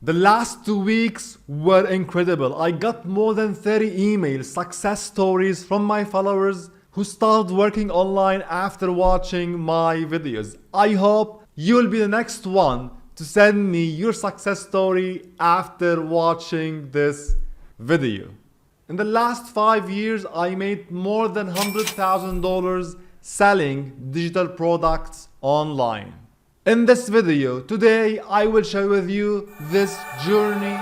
The last 2 weeks were incredible. I got more than 30 emails, success stories from my followers who started working online after watching my videos. I hope you'll be the next one to send me your success story after watching this video. In the last 5 years, I made more than $100,000 selling digital products online. In this video today, I will share with you this journey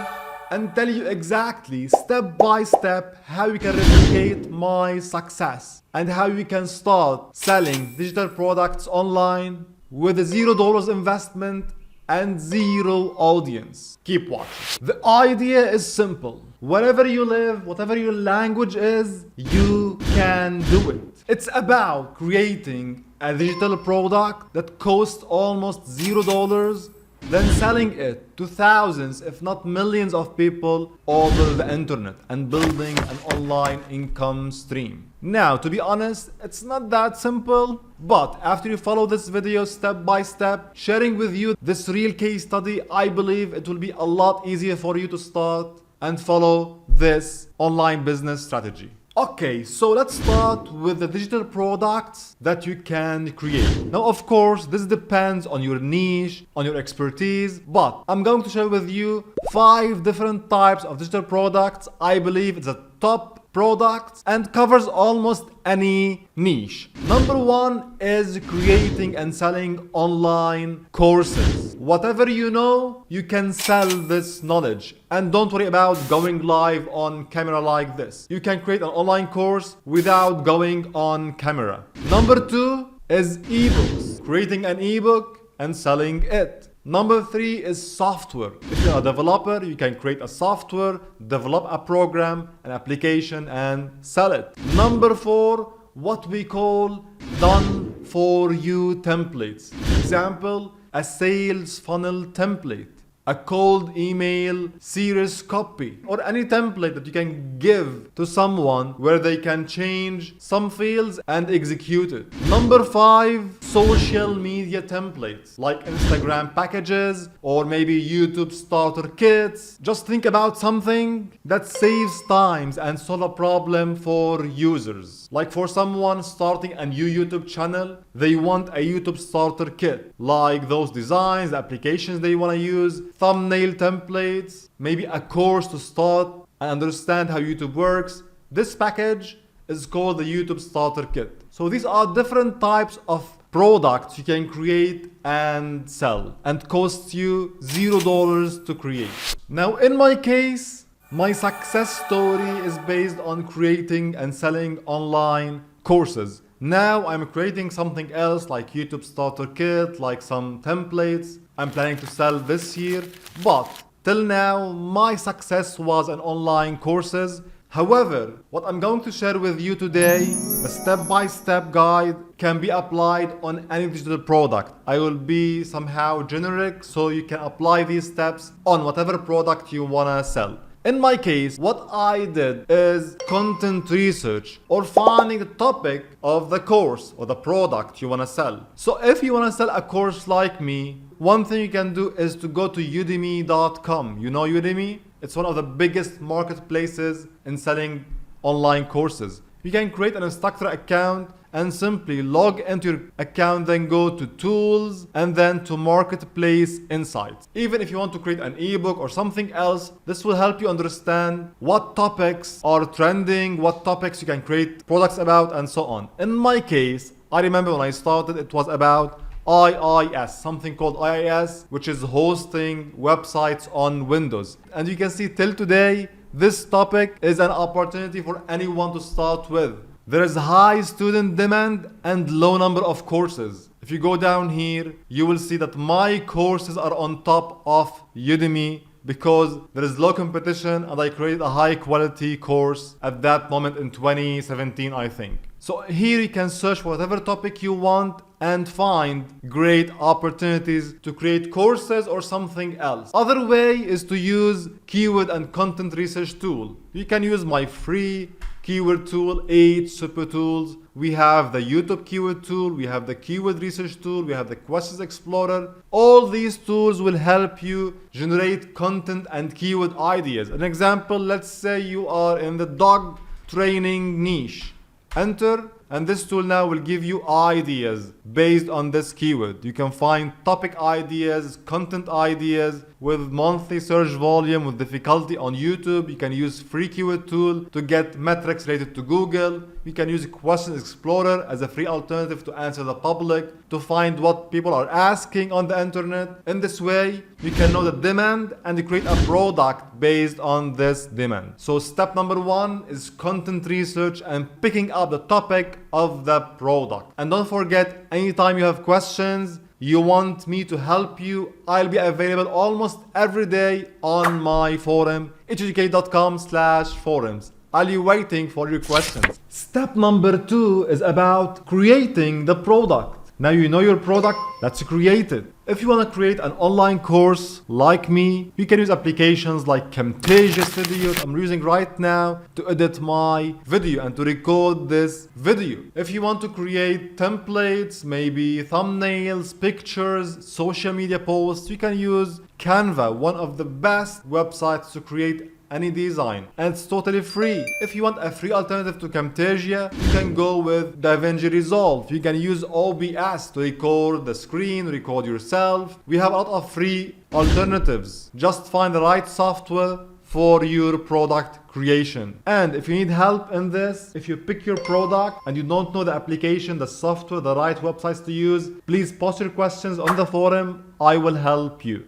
and tell you exactly step by step how you can replicate my success and how you can start selling digital products online with a $0 investment and zero audience. Keep watching. The idea is simple. Wherever you live, whatever your language is, you can do it. It's about creating a digital product that costs almost $0, then selling it to thousands, if not millions of people over the internet and building an online income stream. Now, to be honest, it's not that simple, but after you follow this video step by step, sharing with you this real case study, I believe it will be a lot easier for you to start and follow this online business strategy. Okay, so let's start with the digital products that you can create. Now, of course, this depends on your niche, on your expertise, but I'm going to share with you 5 different types of digital products. I believe it's a top product and covers almost any niche. Number 1 is creating and selling online courses. Whatever you know, you can sell this knowledge. And don't worry about going live on camera like this. You can create an online course without going on camera. Number 2 is ebooks. Creating an ebook and selling it. Number 3 is software. If you're a developer, you can create a software, develop a program, an application, and sell it. Number 4, what we call done for you templates. Example, a sales funnel template, a cold email series copy, or any template that you can give to someone where they can change some fields and execute it. Number 5, social media templates like Instagram packages or maybe YouTube starter kits. Just think about something that saves times and solve a problem for users. Like for someone starting a new YouTube channel, they want a YouTube starter kit, like those designs, the applications they want to use, thumbnail templates, maybe a course to start and understand how YouTube works. This package is called the YouTube starter kit. So these are different types of products you can create and sell and cost you $0 to create. Now in my case, my success story is based on creating and selling online courses. Now I'm creating something else like YouTube starter kit, like some templates. I'm planning to sell this year, but till now my success was in online courses. However, what I'm going to share with you today, the step-by-step guide, can be applied on any digital product. I will be somehow generic so you can apply these steps on whatever product you wanna sell. In my case, what I did is content research or finding the topic of the course or the product you want to sell. So if you want to sell a course like me, one thing you can do is to go to udemy.com. You know Udemy? It's one of the biggest marketplaces in selling online courses. You can create an instructor account and simply log into your account, then go to tools and then to marketplace insights. Even if you want to create an ebook or something else, this will help you understand what topics are trending, what topics you can create products about, and so on. In my case, I remember when I started, it was about IIS, something called IIS, which is hosting websites on Windows. And you can see till today, this topic is an opportunity for anyone to start with. There is high student demand and low number of courses. If you go down here, you will see that my courses are on top of Udemy because there is low competition and I created a high quality course at that moment in 2017, I think. So here you can search for whatever topic you want and find great opportunities to create courses or something else. Other way is to use keyword and content research tool. You can use my free keyword tool, 8 super tools. We have the YouTube keyword tool, we have the keyword research tool, we have the questions explorer. All these tools will help you generate content and keyword ideas. An example, let's say you are in the dog training niche. Enter, and this tool now will give you ideas based on this keyword. You can find topic ideas, content ideas with monthly search volume, with difficulty on YouTube. You can use free keyword tool to get metrics related to Google. You can use Questions Explorer as a free alternative to answer the public, to find what people are asking on the internet. In this way, you can know the demand and create a product based on this demand. So step number 1 is content research and picking up the topic of the product. And don't forget, anytime you have questions, you want me to help you, I'll be available almost every day on my forum, heducate.com/forums. I'll be waiting for your questions. Step number 2 is about creating the product. Now you know your product, let's create it. If you want to create an online course like me, you can use applications like Camtasia's videos I'm using right now to edit my video and to record this video. If you want to create templates, maybe thumbnails, pictures, social media posts, you can use Canva, one of the best websites to create any design, and it's totally free. If you want a free alternative to Camtasia, you can go with DaVinci Resolve. You can use OBS to record the screen, record yourself. We have a lot of free alternatives. Just find the right software for your product creation. And if you need help in this, if you pick your product and you don't know the application, the software, the right websites to use, please post your questions on the forum. I will help you.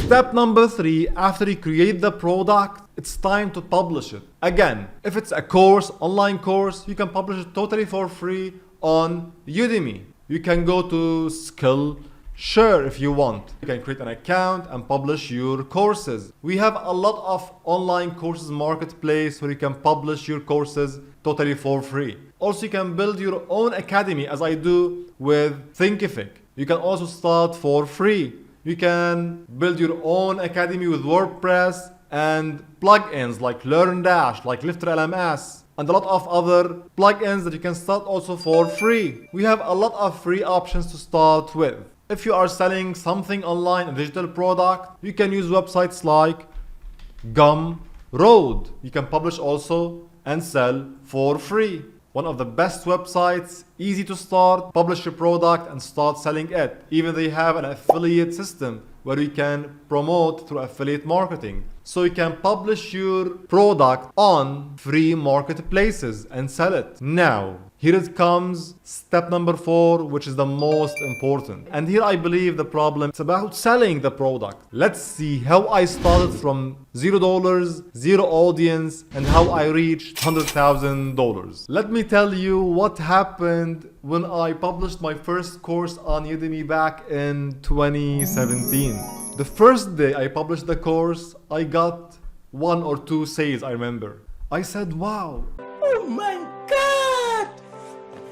Step number 3, after you create the product, it's time to publish it. Again, if it's a course, online course, you can publish it totally for free on Udemy. You can go to Skillshare if you want. You can create an account and publish your courses. We have a lot of online courses marketplace where you can publish your courses totally for free. Also, you can build your own academy as I do with Thinkific. You can also start for free. You can build your own academy with WordPress and plugins like LearnDash, like Lifter LMS, and a lot of other plugins that you can start also for free. We have a lot of free options to start with. If you are selling something online, a digital product, you can use websites like Gumroad. You can publish also and sell for free. One of the best websites, easy to start, publish your product and start selling it. Even they have an affiliate system where you can promote through affiliate marketing. So you can publish your product on free marketplaces and sell it. Now, here it comes, step number 4, which is the most important. And here I believe the problem is about selling the product. Let's see how I started from $0, zero audience, and how I reached $100,000. Let me tell you what happened when I published my first course on Udemy back in 2017. The first day I published the course, I got 1 or 2 sales, I remember. I said, wow. Oh my God!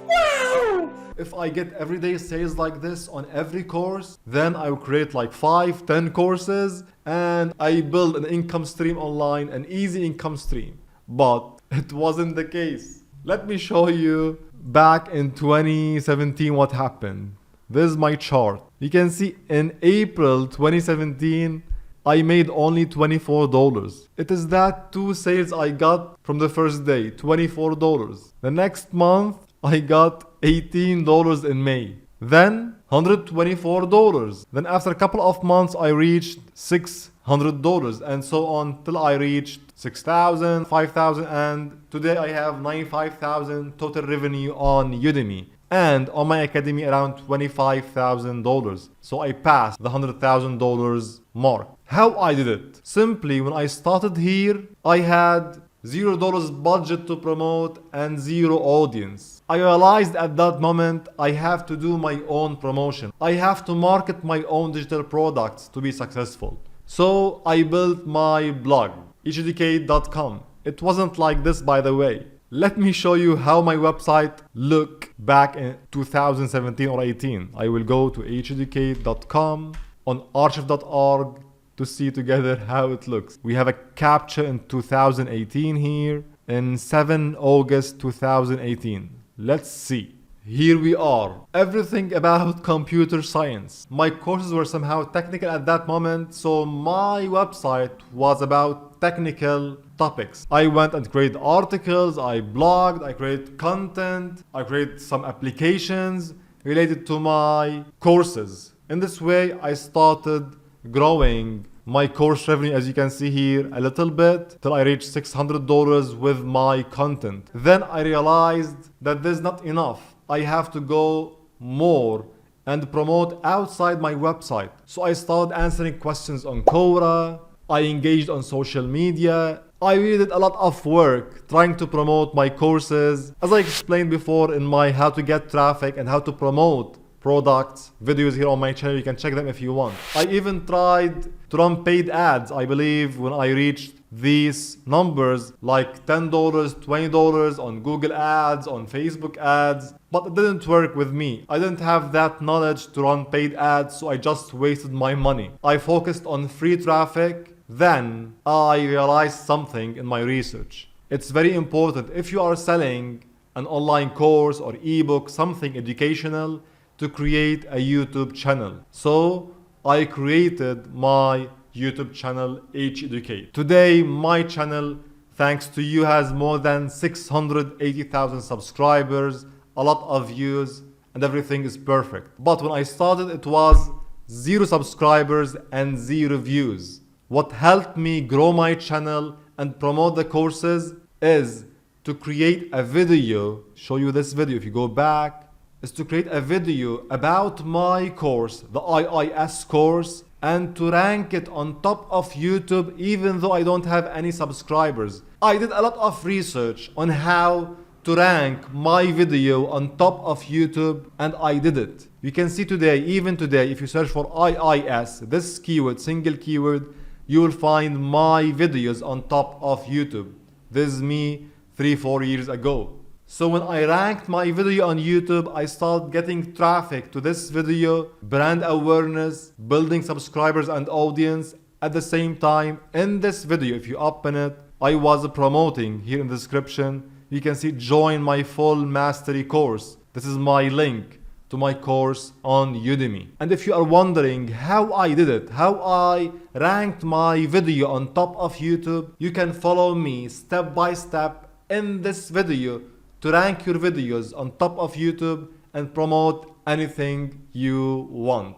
Wow! If I get everyday sales like this on every course, then I will create like 5, 10 courses and I build an income stream online, an easy income stream. But it wasn't the case. Let me show you back in 2017 what happened. This is my chart. You can see in April 2017, I made only $24. It is that 2 sales I got from the first day, $24. The next month, I got $18 in May. Then $124. Then after a couple of months, I reached $600 and so on till I reached $6,000, $5,000, and today I have $95,000 total revenue on Udemy. And on my academy around $25,000. So I passed the $100,000 mark. How I did it? Simply, when I started here, I had $0 budget to promote and 0 audience. I realized at that moment I have to do my own promotion. I have to market my own digital products to be successful. So I built my blog, heducate.com. It wasn't like this, by the way. Let me show you how my website looked back in 2017 or 18. I will go to heducate.com on archive.org to see together how it looks. We have a capture in 2018 here. in 7 August 2018. Let's see. Here we are. Everything about computer science. My courses were somehow technical at that moment, so my website was about technical topics. I went and created articles, I blogged, I created content, I created some applications related to my courses. In this way, I started growing my course revenue, as you can see here, a little bit till I reached $600 with my content. Then I realized that there's not enough. I have to go more and promote outside my website. So I started answering questions on Quora. I engaged on social media. I really did a lot of work trying to promote my courses. As I explained before in my how to get traffic and how to promote products videos here on my channel, you can check them if you want. I even tried to run paid ads. I believe when I reached these numbers like $10, $20 on Google ads, on Facebook ads, but it didn't work with me. I didn't have that knowledge to run paid ads, so I just wasted my money. I focused on free traffic. Then I realized something in my research. It's very important if you are selling an online course or ebook, something educational, to create a YouTube channel. So I created my YouTube channel H Educate. Today my channel, thanks to you, has more than 680,000 subscribers, a lot of views, and everything is perfect. But when I started, it was 0 subscribers and 0 views. What helped me grow my channel and promote the courses is to create a video, show you this video if you go back, is to create a video about my course, the IIS course, and to rank it on top of YouTube even though I don't have any subscribers. I did a lot of research on how to rank my video on top of YouTube, and I did it. You can see today, even today, if you search for IIS, this keyword, single keyword, you will find my videos on top of YouTube. This is me 3-4 years ago. So when I ranked my video on YouTube, I started getting traffic to this video, brand awareness, building subscribers and audience. At the same time, in this video, if you open it, I was promoting here in the description. You can see join my full mastery course. This is my link to my course on Udemy. And if you are wondering how I did it, how I ranked my video on top of YouTube, you can follow me step by step in this video to rank your videos on top of YouTube and promote anything you want.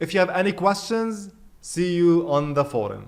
If you have any questions, see you on the forum.